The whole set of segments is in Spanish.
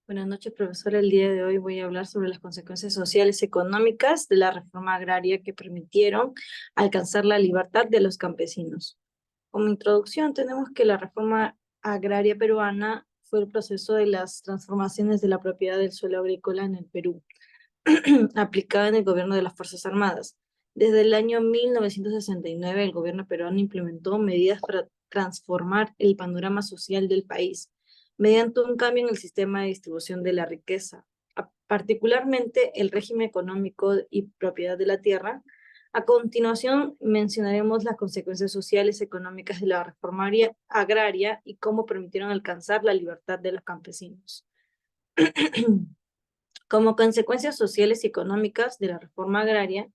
Buenas noches, profesora. El día de hoy voy a hablar sobre las consecuencias sociales y económicas de la reforma agraria que permitieron alcanzar la libertad de los campesinos. Como introducción, tenemos que la reforma agraria peruana fue el proceso de las transformaciones de la propiedad del suelo agrícola en el Perú, aplicada en el gobierno de las Fuerzas Armadas. Desde el año 1969, el gobierno peruano implementó medidas para transformar el panorama social del país mediante un cambio en el sistema de distribución de la riqueza, particularmente el régimen económico y propiedad de la tierra. A continuación, mencionaremos las consecuencias sociales y económicas de la reforma agraria y cómo permitieron alcanzar la libertad de los campesinos. Como consecuencias sociales y económicas de la reforma agraria,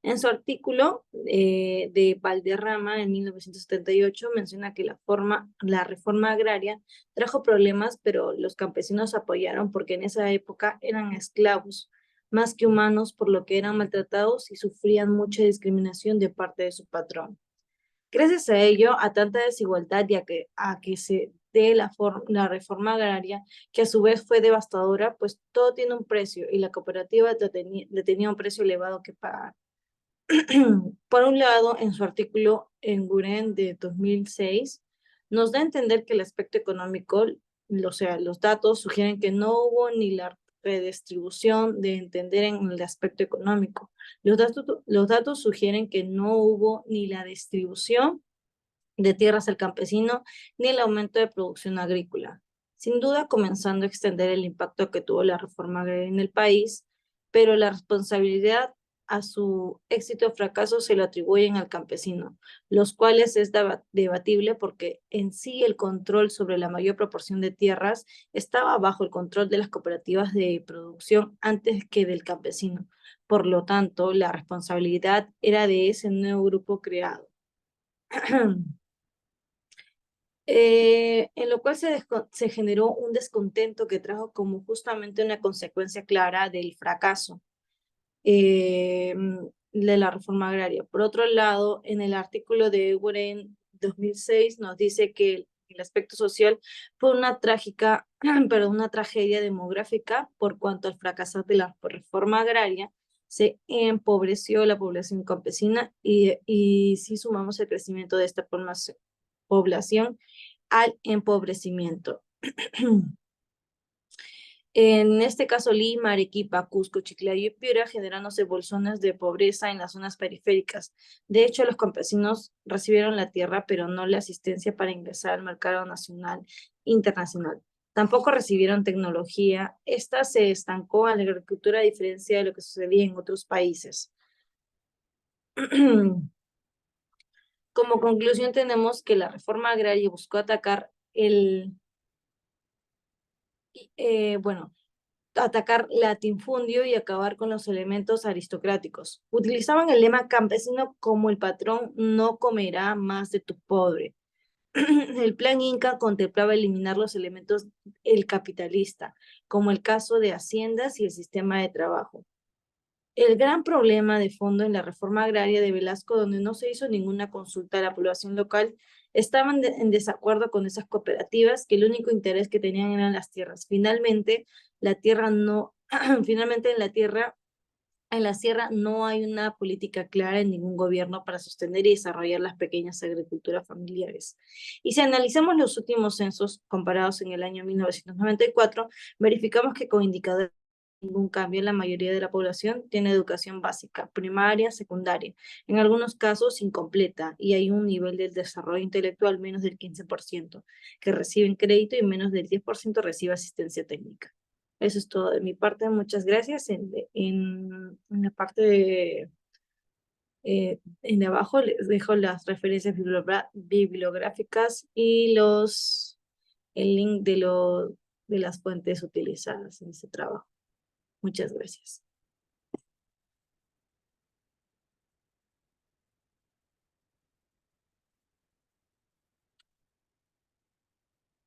en su artículo de Valderrama en 1978 menciona que la reforma agraria trajo problemas, pero los campesinos apoyaron porque en esa época eran esclavos, más que humanos, por lo que eran maltratados y sufrían mucha discriminación de parte de su patrón. Gracias a ello, a tanta desigualdad y a que se dé la reforma agraria, que a su vez fue devastadora, pues todo tiene un precio y la cooperativa le tenía un precio elevado que pagar. Por un lado, en su artículo en Guren de 2006, nos da a entender que el aspecto económico, o sea, los datos sugieren que no hubo ni la redistribución de entender en el aspecto económico. Los datos sugieren que no hubo ni la distribución de tierras al campesino ni el aumento de producción agrícola. Sin duda, comenzando a extender el impacto que tuvo la reforma agraria en el país, pero la responsabilidad a su éxito o fracaso se lo atribuyen al campesino, los cuales es debatible porque en sí el control sobre la mayor proporción de tierras estaba bajo el control de las cooperativas de producción antes que del campesino. Por lo tanto, la responsabilidad era de ese nuevo grupo creado. En lo cual se generó un descontento que trajo como justamente una consecuencia clara del fracaso eh, de la reforma agraria. Por otro lado, en el artículo de Uren 2006 nos dice que el aspecto social fue una trágica, pero una tragedia demográfica por cuanto al fracasar de la reforma agraria se empobreció la población campesina y si sumamos el crecimiento de esta población al empobrecimiento. En este caso, Lima, Arequipa, Cusco, Chiclayo y Piura generándose bolsones de pobreza en las zonas periféricas. De hecho, los campesinos recibieron la tierra, pero no la asistencia para ingresar al mercado nacional internacional. Tampoco recibieron tecnología. Esta se estancó en la agricultura a diferencia de lo que sucedía en otros países. Como conclusión, tenemos que la reforma agraria buscó atacar bueno, atacar latifundio y acabar con los elementos aristocráticos. Utilizaban el lema campesino como el patrón no comerá más de tu pobre. El plan Inca contemplaba eliminar los elementos el capitalista, como el caso de haciendas y el sistema de trabajo. El gran problema de fondo en la reforma agraria de Velasco, donde no se hizo ninguna consulta a la población local, estaban en desacuerdo con esas cooperativas que el único interés que tenían eran las tierras. Finalmente, la tierra no, finalmente en la sierra no hay una política clara en ningún gobierno para sostener y desarrollar las pequeñas agriculturas familiares. Y si analizamos los últimos censos comparados en el año 1994, verificamos que con indicadores ningún cambio, la mayoría de la población tiene educación básica, primaria, secundaria, en algunos casos incompleta, y hay un nivel de desarrollo intelectual menos del 15% que reciben crédito y menos del 10% recibe asistencia técnica. Eso es todo de mi parte, muchas gracias. En la parte en de abajo les dejo las referencias bibliográficas y el link de las fuentes utilizadas en este trabajo. Muchas gracias.